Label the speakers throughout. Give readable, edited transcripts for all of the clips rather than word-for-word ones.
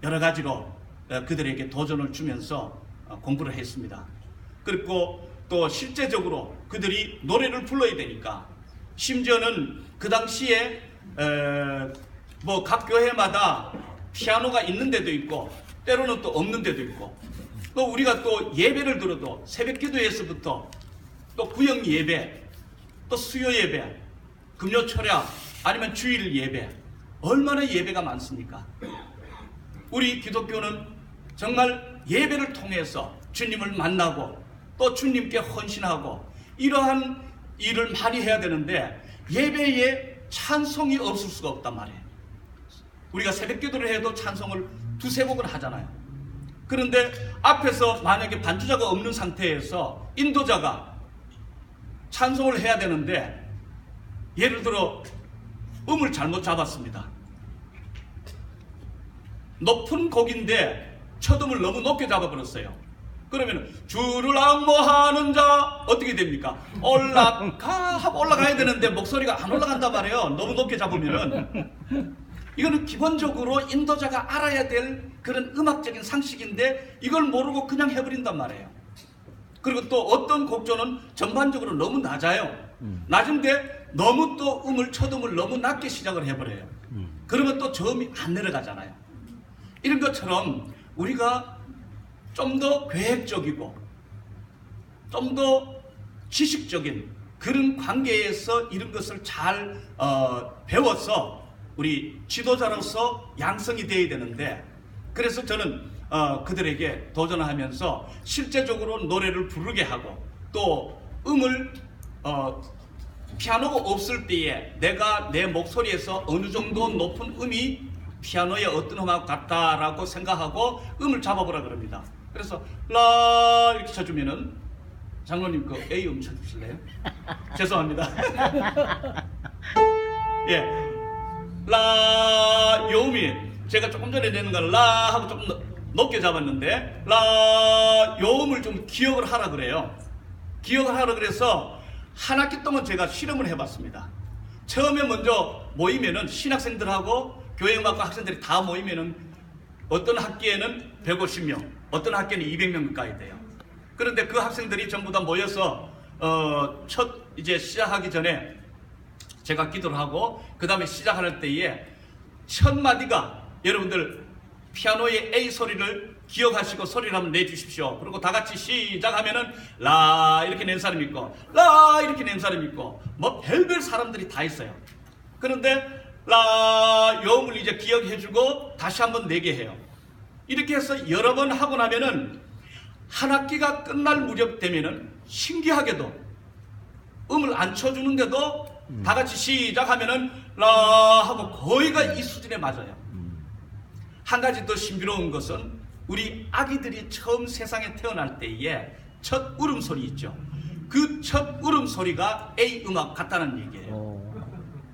Speaker 1: 여러 가지로 그들에게 도전을 주면서 공부를 했습니다. 그리고 또 실제적으로 그들이 노래를 불러야 되니까 심지어는 그 당시에 뭐 각 교회마다 피아노가 있는 데도 있고 때로는 또 없는 데도 있고 또 우리가 또 예배를 들어도 새벽 기도에서부터 또 구역 예배 또 수요 예배 금요 철야 아니면 주일 예배 얼마나 예배가 많습니까? 우리 기독교는 정말 예배를 통해서 주님을 만나고 또 주님께 헌신하고 이러한 일을 많이 해야 되는데 예배에 찬송이 없을 수가 없단 말이에요. 우리가 새벽 기도를 해도 찬송을 두세 곡은 하잖아요. 그런데 앞에서 만약에 반주자가 없는 상태에서 인도자가 찬송을 해야 되는데 예를 들어 음을 잘못 잡았습니다. 높은 곡인데 첫음을 너무 높게 잡아버렸어요. 그러면 주를 앙모하는 자 어떻게 됩니까? 올라가 하고 올라가야 되는데 목소리가 안 올라간단 말이에요. 너무 높게 잡으면은. 이거는 기본적으로 인도자가 알아야 될 그런 음악적인 상식인데 이걸 모르고 그냥 해버린단 말이에요. 그리고 또 어떤 곡조는 전반적으로 너무 낮아요. 낮은데 너무 또 첫음을 너무 낮게 시작을 해버려요. 그러면 또 저음이 안 내려가잖아요. 이런 것처럼 우리가 좀 더 계획적이고 좀 더 지식적인 그런 관계에서 이런 것을 잘 배워서 우리 지도자로서 양성이 되어야 되는데 그래서 저는 그들에게 도전하면서 실제적으로 노래를 부르게 하고 또 음을 피아노가 없을 때에 내가 내 목소리에서 어느 정도 높은 음이 피아노의 어떤 음악 같다라고 생각하고 음을 잡아보라 그럽니다. 그래서 라 이렇게 쳐주면은 장로님 그 A 음 쳐주실래요? 죄송합니다. 예, 라 요음이 제가 조금 전에 내는 걸 라 하고 조금 높게 잡았는데 라 요음을 좀 기억을 하라 그래요. 기억을 하라 그래서 한 학기 동안 제가 실험을 해봤습니다. 처음에 먼저 모이면은 신학생들하고 교회음악과 학생들이 다 모이면은 어떤 학기에는 150명, 어떤 학기에는 200명 가까이 돼요. 그런데 그 학생들이 전부 다 모여서 첫 이제 시작하기 전에 제가 기도를 하고 그 다음에 시작할 때에 첫 마디가 여러분들 피아노의 A 소리를 기억하시고 소리를 한번 내주십시오. 그리고 다 같이 시작하면은 라 이렇게 낸 사람이 있고 라 이렇게 낸 사람이 있고 뭐 별별 사람들이 다 있어요. 그런데 라 요음을 이제 기억해주고 다시 한번 내게 해요. 이렇게 해서 여러 번 하고 나면은 한 학기가 끝날 무렵 되면은 신기하게도 음을 안 쳐주는데도 다 같이 시작하면은 라 하고 거의가 이 수준에 맞아요. 한 가지 더 신비로운 것은 우리 아기들이 처음 세상에 태어날 때에 첫 울음소리 있죠. 그 첫 울음소리가 A 음악 같다는 얘기예요.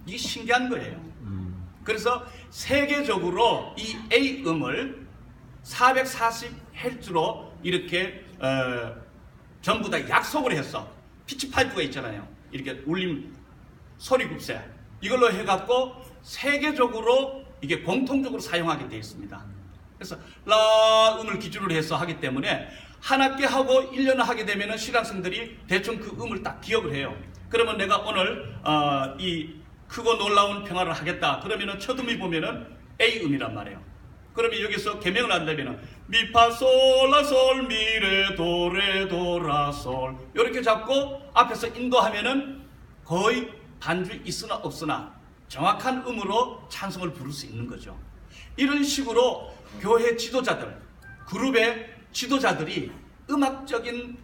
Speaker 1: 이게 신기한 거예요. 그래서 세계적으로 이 A 음을 440Hz로 이렇게 전부 다 약속을 했어. 피치파이프가 있잖아요. 이렇게 울림 소리급세 이걸로 해갖고 세계적으로 이게 공통적으로 사용하게 되어 있습니다. 그래서 라 음을 기준으로 해서 하기 때문에 한 학기 하고 1년을 하게 되면 신학생들이 대충 그 음을 딱 기억을 해요. 그러면 내가 오늘 이 크고 놀라운 평화를 하겠다. 그러면은 첫 음이 보면은 A 음이란 말이에요. 그러면 여기서 개명을 한다면은 미파솔라솔 미레도레도라솔 이렇게 잡고 앞에서 인도하면은 거의 반주 있으나 없으나 정확한 음으로 찬송을 부를 수 있는 거죠. 이런 식으로 교회 지도자들, 그룹의 지도자들이 음악적인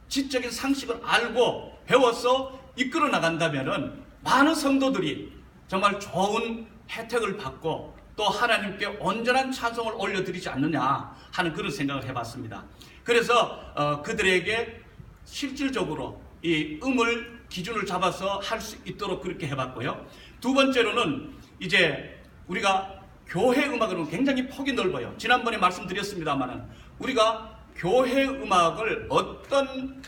Speaker 1: 지적인 상식을 알고 배워서 이끌어 나간다면은 많은 성도들이 정말 좋은 혜택을 받고 또 하나님께 온전한 찬송을 올려드리지 않느냐 하는 그런 생각을 해봤습니다. 그래서 그들에게 실질적으로 이 음을 기준을 잡아서 할 수 있도록 그렇게 해봤고요. 두 번째로는 이제 우리가 교회 음악은 굉장히 폭이 넓어요. 지난번에 말씀드렸습니다만은 우리가 교회 음악을 어떤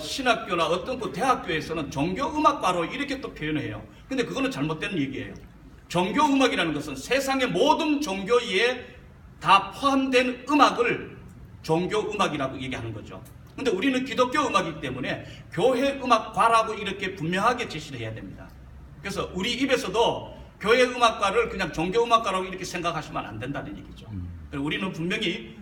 Speaker 1: 신학교나 어떤 그 대학교에서는 종교음악과로 이렇게 또 표현해요. 근데 그거는 잘못된 얘기예요. 종교음악이라는 것은 세상의 모든 종교의 다 포함된 음악을 종교 음악이라고 얘기하는 거죠. 근데 우리는 기독교 음악이기 때문에 교회 음악과라고 이렇게 분명하게 제시를 해야 됩니다. 그래서 우리 입에서도 교회 음악과를 그냥 종교 음악과라고 이렇게 생각하시면 안 된다는 얘기죠. 우리는 분명히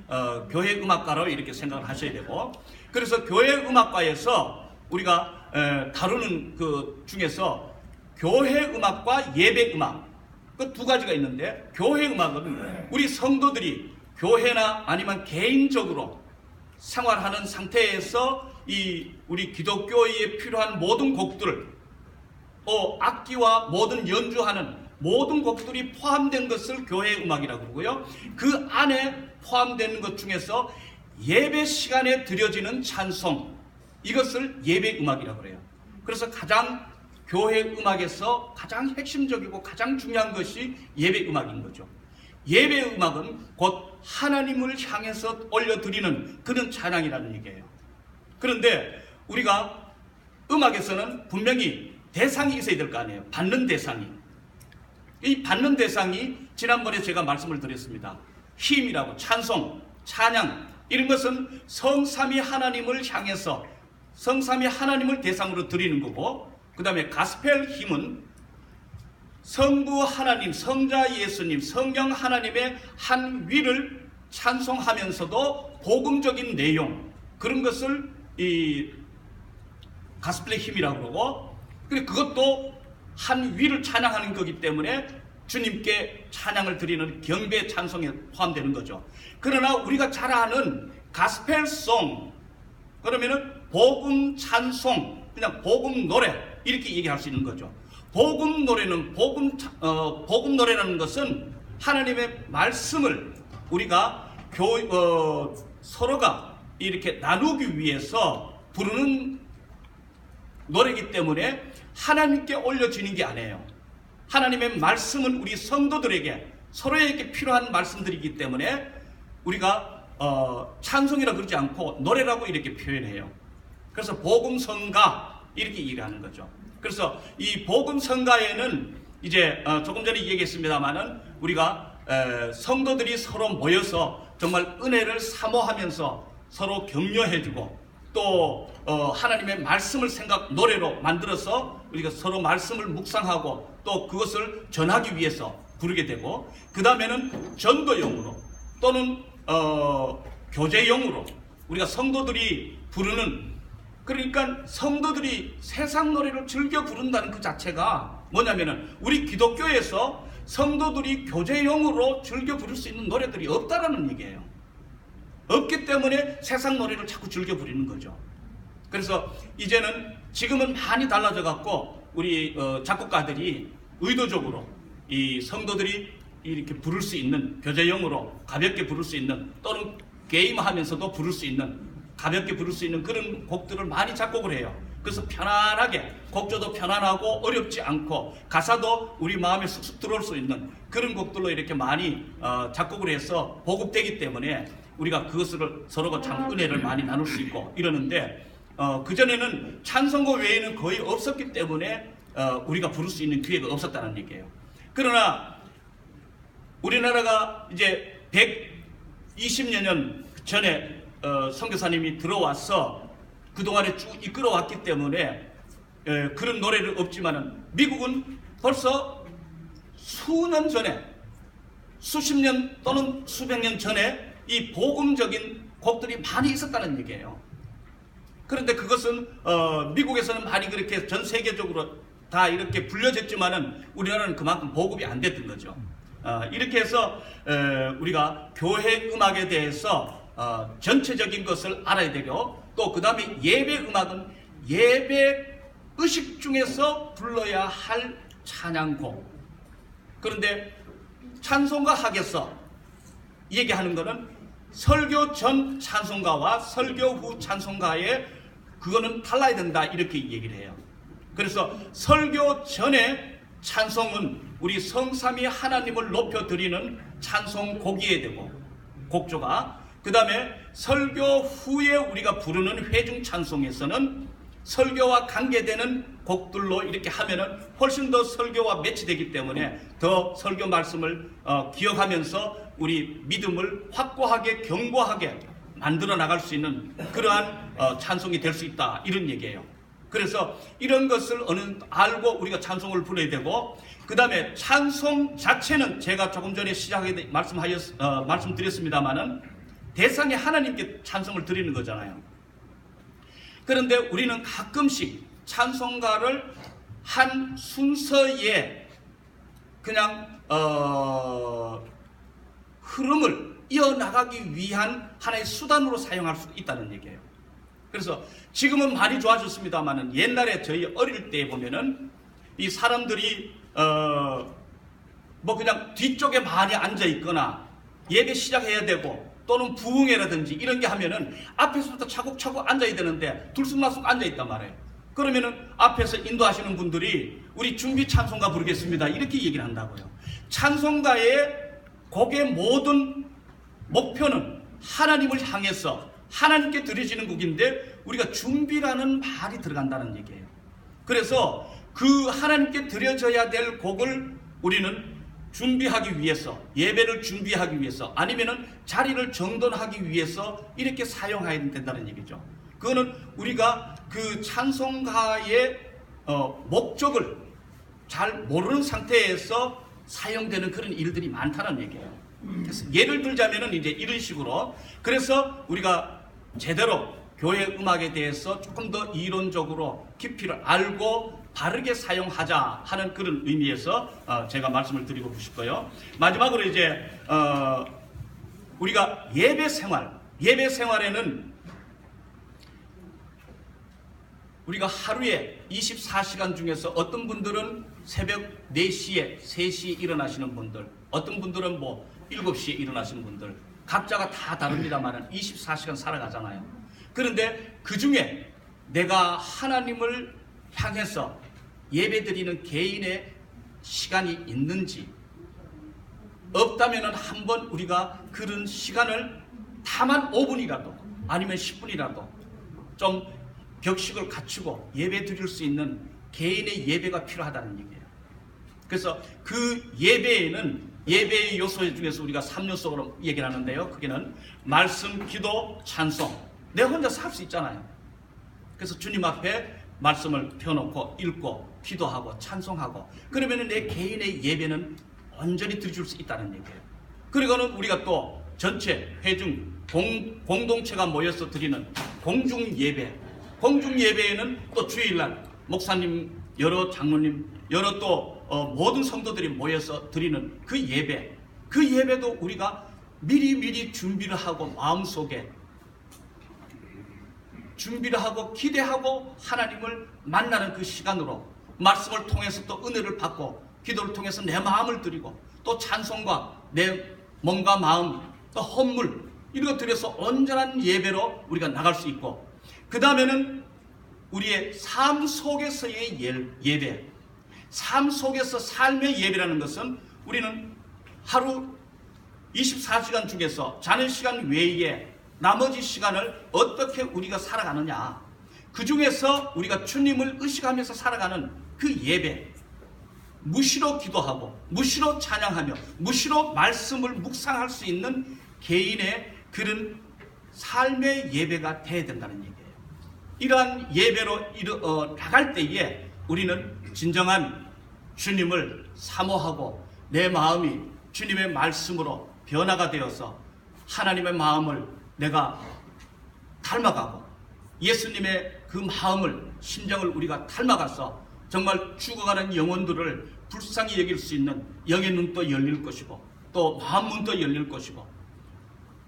Speaker 1: 교회 음악과로 이렇게 생각을 하셔야 되고, 그래서 교회 음악과에서 우리가 다루는 그 중에서 교회 음악과 예배 음악, 그 두 가지가 있는데, 교회 음악은 우리 성도들이 교회나 아니면 개인적으로 생활하는 상태에서 이 우리 기독교에 필요한 모든 곡들, 악기와 모든 연주하는 모든 곡들이 포함된 것을 교회 음악이라고 그러고요. 그 안에 포함되는 것 중에서 예배 시간에 드려지는 찬송, 이것을 예배 음악이라고 그래요. 그래서 가장 교회 음악에서 가장 핵심적이고 가장 중요한 것이 예배 음악인 거죠. 예배 음악은 곧 하나님을 향해서 올려드리는 그런 찬양이라는 얘기예요. 그런데 우리가 음악에서는 분명히 대상이 있어야 될 거 아니에요. 받는 대상이. 이 받는 대상이 지난번에 제가 말씀을 드렸습니다. 힘이라고, 찬송, 찬양, 이런 것은 성삼위 하나님을 향해서 성삼위 하나님을 대상으로 드리는 거고, 그 다음에 가스펠 힘은 성부 하나님, 성자 예수님, 성령 하나님의 한 위를 찬송하면서도 복음적인 내용, 그런 것을 이 가스펠의 힘이라고 그러고, 그리고 그것도 한 위를 찬양하는 거기 때문에 주님께 찬양을 드리는 경배 찬송에 포함되는 거죠. 그러나 우리가 잘 아는 가스펠송, 그러면은 복음 찬송, 그냥 복음 노래, 이렇게 얘기할 수 있는 거죠. 복음 노래는 복음 노래라는 것은 하나님의 말씀을 우리가 서로가 이렇게 나누기 위해서 부르는 노래이기 때문에 하나님께 올려지는 게 아니에요. 하나님의 말씀은 우리 성도들에게 서로에게 필요한 말씀들이기 때문에 우리가 찬송이라 그러지 않고 노래라고 이렇게 표현해요. 그래서 복음성가 이렇게 얘기하는 거죠. 그래서 이 복음성가에는 이제 조금 전에 얘기했습니다마는 우리가 성도들이 서로 모여서 정말 은혜를 사모하면서 서로 격려해주고, 또 하나님의 말씀을 노래로 만들어서 우리가 서로 말씀을 묵상하고 또 그것을 전하기 위해서 부르게 되고, 그 다음에는 전도용으로 또는 교제용으로 우리가 성도들이 부르는, 그러니까 성도들이 세상 노래를 즐겨 부른다는 그 자체가 뭐냐면은 우리 기독교에서 성도들이 교제용으로 즐겨 부를 수 있는 노래들이 없다라는 얘기예요. 없기 때문에 세상 노래를 자꾸 즐겨 부리는 거죠. 그래서 이제는 지금은 많이 달라져 갖고 우리 작곡가들이 의도적으로 이 성도들이 이렇게 부를 수 있는 교제용으로 가볍게 부를 수 있는, 또는 게임하면서도 부를 수 있는, 가볍게 부를 수 있는 그런 곡들을 많이 작곡을 해요. 그래서 편안하게, 곡조도 편안하고 어렵지 않고 가사도 우리 마음에 쑥쑥 들어올 수 있는 그런 곡들로 이렇게 많이 작곡을 해서 보급되기 때문에 우리가 그것을 서로가 참 은혜를 많이 나눌 수 있고 이러는데, 그전에는 찬송가 외에는 거의 없었기 때문에 우리가 부를 수 있는 기회가 없었다는 얘기예요. 그러나 우리나라가 이제 120여 년 전에 선교사님이 들어와서 그동안에 쭉 이끌어왔기 때문에 그런 노래는 없지만은 미국은 벌써 수년 전에, 수십 년 또는 수백 년 전에 이 복음적인 곡들이 많이 있었다는 얘기예요. 그런데 그것은 미국에서는 많이 그렇게 전 세계적으로 다 이렇게 불려졌지만은 우리나라는 그만큼 보급이 안 됐던 거죠. 이렇게 해서 우리가 교회 음악에 대해서 전체적인 것을 알아야 되고, 또 그 다음에 예배 음악은 예배 의식 중에서 불러야 할 찬양곡. 그런데 찬송가 학에서 얘기하는 것은 설교 전 찬송가와 설교 후 찬송가에 그거는 달라야 된다, 이렇게 얘기를 해요. 그래서 설교 전에 찬송은 우리 성삼위 하나님을 높여드리는 찬송곡이어야 되고, 곡조가, 그 다음에 설교 후에 우리가 부르는 회중 찬송에서는 설교와 관계되는 곡들로 이렇게 하면은 훨씬 더 설교와 매치되기 때문에 더 설교 말씀을 기억하면서 우리 믿음을 확고하게 견고하게 만들어 나갈 수 있는 그러한 찬송이 될 수 있다, 이런 얘기예요. 그래서 이런 것을 알고 우리가 찬송을 불러야 되고, 그 다음에 찬송 자체는 제가 조금 전에 시작에 말씀드렸습니다마는 대상이 하나님께 찬송을 드리는 거잖아요. 그런데 우리는 가끔씩 찬송가를 한 순서에 그냥 흐름을 이어나가기 위한 하나의 수단으로 사용할 수 있다는 얘기예요. 그래서 지금은 많이 좋아졌습니다만은 옛날에 저희 어릴 때 보면은 이 사람들이 뭐 그냥 뒤쪽에 많이 앉아 있거나 예배 시작해야 되고 또는 부흥회라든지 이런 게 하면은 앞에서부터 차곡차곡 앉아야 되는데 들쑥날쑥 앉아 있단 말이에요. 그러면은 앞에서 인도하시는 분들이 우리 준비 찬송가 부르겠습니다, 이렇게 얘기를 한다고요. 찬송가의 곡의 모든 목표는 하나님을 향해서 하나님께 드려지는 곡인데 우리가 준비라는 말이 들어간다는 얘기예요. 그래서 그 하나님께 드려져야 될 곡을 우리는 준비하기 위해서, 예배를 준비하기 위해서, 아니면은 자리를 정돈하기 위해서 이렇게 사용해야 된다는 얘기죠. 그거는 우리가 그 찬송가의 목적을 잘 모르는 상태에서 사용되는 그런 일들이 많다는 얘기예요. 그래서 예를 들자면은 이제 이런 식으로, 그래서 우리가 제대로 교회 음악에 대해서 조금 더 이론적으로 깊이를 알고 바르게 사용하자 하는 그런 의미에서 제가 말씀을 드리고 싶고요. 마지막으로 이제 우리가 예배 생활에는 우리가 하루에 24시간 중에서 어떤 분들은 새벽 4시에 3시에 일어나시는 분들, 어떤 분들은 뭐 7시에 일어나시는 분들, 각자가 다 다릅니다만 24시간 살아가잖아요. 그런데 그 중에 내가 하나님을 향해서 예배드리는 개인의 시간이 있는지, 없다면 한번 우리가 그런 시간을 다만 5분이라도 아니면 10분이라도 좀 격식을 갖추고 예배 드릴 수 있는 개인의 예배가 필요하다는 얘기예요. 그래서 그 예배에는 예배의 요소 중에서 우리가 3요소로 얘기를 하는데요. 그게는 말씀, 기도, 찬송. 내 혼자서 할 수 있잖아요. 그래서 주님 앞에 말씀을 펴놓고 읽고 기도하고 찬송하고, 그러면 내 개인의 예배는 온전히 드릴 수 있다는 얘기예요. 그리고는 우리가 또 전체 회중 공동체가 모여서 드리는 공중 예배에는 또 주일날 목사님, 여러 장로님, 여러 또 모든 성도들이 모여서 드리는 그 예배도 우리가 미리 준비를 하고 마음속에 준비를 하고 기대하고 하나님을 만나는 그 시간으로, 말씀을 통해서 또 은혜를 받고 기도를 통해서 내 마음을 드리고 또 찬송과 내 몸과 마음 또 헌물 이런 것 드려서 온전한 예배로 우리가 나갈 수 있고, 그 다음에는 우리의 삶 속에서의 예배, 삶 속에서 삶의 예배라는 것은 우리는 하루 24시간 중에서 자는 시간 외에 나머지 시간을 어떻게 우리가 살아가느냐, 그 중에서 우리가 주님을 의식하면서 살아가는 그 예배, 무시로 기도하고 무시로 찬양하며 무시로 말씀을 묵상할 수 있는 개인의 그런 삶의 예배가 되어야 된다는 얘기예요. 이러한 예배로 나갈 때에 우리는 진정한 주님을 사모하고 내 마음이 주님의 말씀으로 변화가 되어서 하나님의 마음을 내가 닮아가고 예수님의 그 마음을, 심정을 우리가 닮아가서 정말 죽어가는 영혼들을 불쌍히 여길 수 있는 영의 눈도 열릴 것이고 또 마음 문도 열릴 것이고,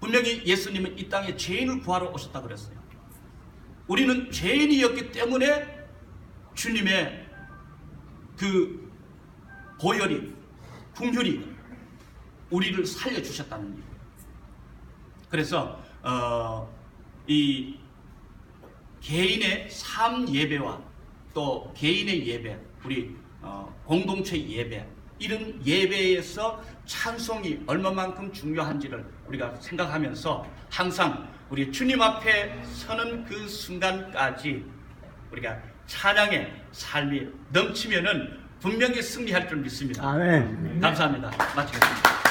Speaker 1: 분명히 예수님은 이 땅에 죄인을 구하러 오셨다 그랬어요. 우리는 죄인이었기 때문에 주님의 그 보혈이, 긍휼이 우리를 살려주셨다는 얘기예요. 그래서 이 개인의 삶 예배와 또 개인의 예배, 우리 공동체 예배, 이런 예배에서 찬송이 얼마만큼 중요한지를 우리가 생각하면서 항상 우리 주님 앞에 서는 그 순간까지 우리가 찬양의 삶이 넘치면은 분명히 승리할 줄 믿습니다.
Speaker 2: 아멘.
Speaker 1: 감사합니다. 마치겠습니다.